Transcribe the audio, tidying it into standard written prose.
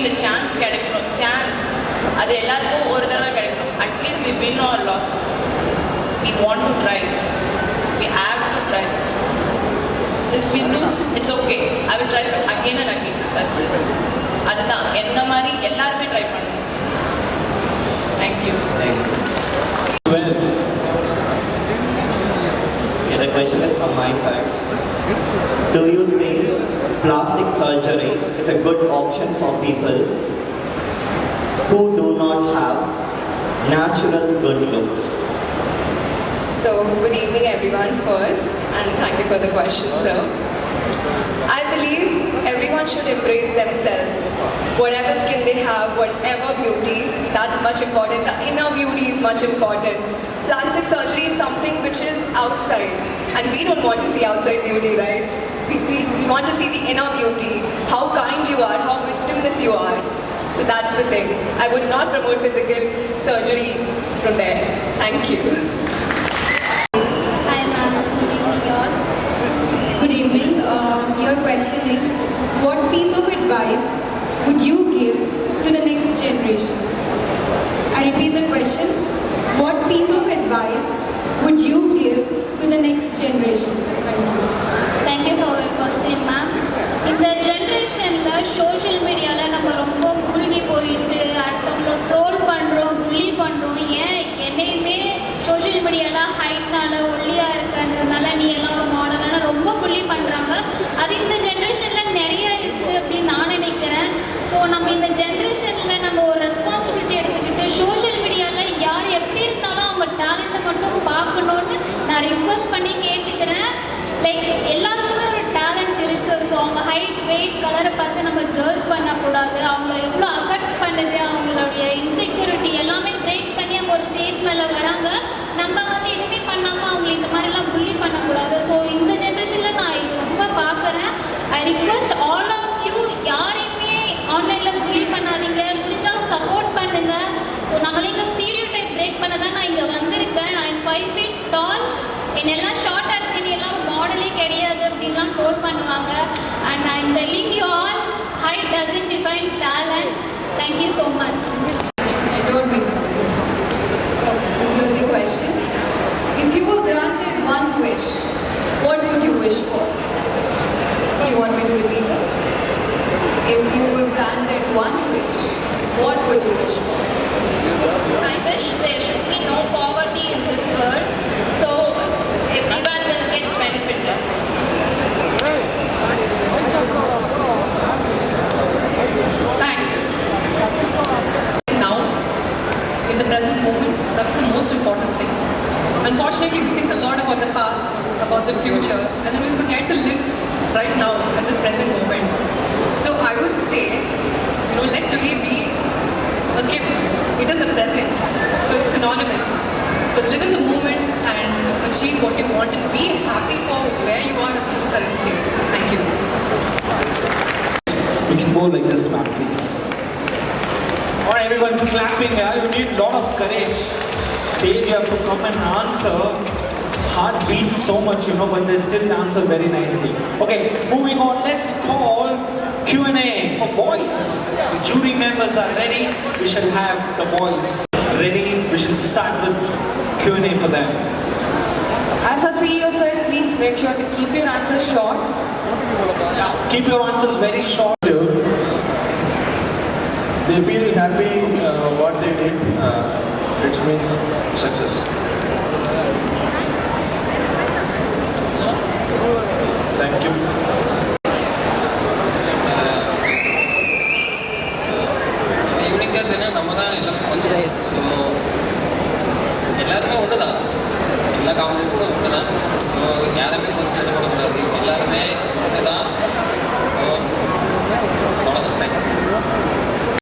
இந்த சான்ஸ் கிடைக்கணும். சான்ஸ் அது எல்லாருக்கும் ஒரு தடவை கிடைக்கணும். At least we win or loss, we want to try, we have to try. If we lose, it's okay, I will try again and again, that's it. அதுதான் என்ன மாதிரி எல்லாருமே ட்ரை பண்ணணும். Thank you. The question is from my side. Do you think plastic surgery is a good option for people who do not have natural good looks? So, good evening everyone first, and thank you for the question, sir. I believe everyone should embrace themselves. Whatever skin they have, whatever beauty, that's much important. The inner beauty is much important. Plastic surgery is something which is outside, and we don't want to see outside beauty, right? We want to see the inner beauty, how kind you are, how wisdomless you are. So that's the thing. I would not promote physical surgery from there. Thank you. Hi ma'am, good evening all. Good evening. Your question is, what piece of advice would you give to the next generation? I repeat the question. What piece of advice would you give to the next generation? Thank you. Thank you for your question ma'am. இந்த ஜென்ரேஷனில் social மீடியாவில் நம்ம ரொம்ப மூழ்கி போயிட்டு அடுத்தவங்கள troll பண்ணுறோம், புள்ளி பண்ணுறோம். ஏன் என்னையுமே சோஷியல் மீடியாவில் ஹைட்னால ஒல்லியாக இருக்கன்றதுனால நீ எல்லாம் ஒரு மாடலான ரொம்ப புள்ளி பண்ணுறாங்க. அது இந்த ஜென்ரேஷனில் நிறைய இருக்குது அப்படின்னு நான் நினைக்கிறேன். ஸோ நம்ம இந்த ஜென்ரேஷனில் நம்ம ஒரு ரெஸ்பான்சிபிலிட்டி எடுத்துக்கிட்டு சோஷியல் மீடியாவில் யார் எப்படி இருந்தாலும் அவங்க டேலண்ட்டை மட்டும் பார்க்கணுன்னு நான் ரிக்வஸ்ட் பண்ணி கேட்டுக்கிறேன். லைக் எல்லாருக்குமே ஒரு டேலண்ட் இருக்குது. ஸோ அவங்க ஹைட், வெயிட், கலரை பார்த்து நம்ம ஜட்ஜ் பண்ணக்கூடாது. அவங்கள எவ்வளோ அஃபெக்ட் பண்ணுது, அவங்களுடைய இன்செக்யூரிட்டி எல்லாமே பிரேக் பண்ணி அவங்க ஒரு ஸ்டேஜ் மேலே வராங்க. நம்ம வந்து எதுவுமே பண்ணாமல் அவங்களை இந்த மாதிரிலாம் புள்ளி பண்ணக்கூடாது. ஸோ இந்த ஜென்ரேஷனில் நான் இது ரொம்ப பார்க்குறேன். I request all of you, யாரையுமே ஆன்லைனில் புள்ளி பண்ணாதீங்க, முடிஞ்சால் சப்போர்ட் பண்ணுங்கள். ஸோ நாங்கள் இங்கே ஸ்டீரியோ டைப் பிரேக் பண்ண தான் நான் இங்கே வந்திருக்கேன். நான் 5 feet tall, என்னெல்லாம் ஷார்ட்டாக இருக்குன்னு எல்லாரும் மாடலே கிடையாது அப்படின்லாம் ட்ரோல் பண்ணுவாங்க. And I am telling you all, height doesn't define talent. Thank you so much. Don't be. Okay, so here's your question. If you were granted one wish, what would you wish for? Do you want me to repeat it? If you were granted one wish, what would you wish for? I wish there should be no poverty in this world, so everyone will get benefited. Thank you. Now, in the present moment, that's the most important thing. Unfortunately, we think a lot about the past, about the future, and then we forget to live right now at this present moment. So I would say, let today be a gift. It is a present, so it's synonymous. So live in the moment and achieve what you want and be happy for where you are at this current state. Thank you. We can go like this, ma'am, please. All right, everyone, clapping. You need a lot of courage. Stage, you have to come and answer. Heart beats so much, but they still answer very nicely. Okay, moving on. Let's call Q&A for boys. The jury members are ready. We shall have the boys ready. We shall start with Q&A for them. As a CEO said, please make sure to keep your answers short. Keep your answers very short. They feel happy what they did. It means success.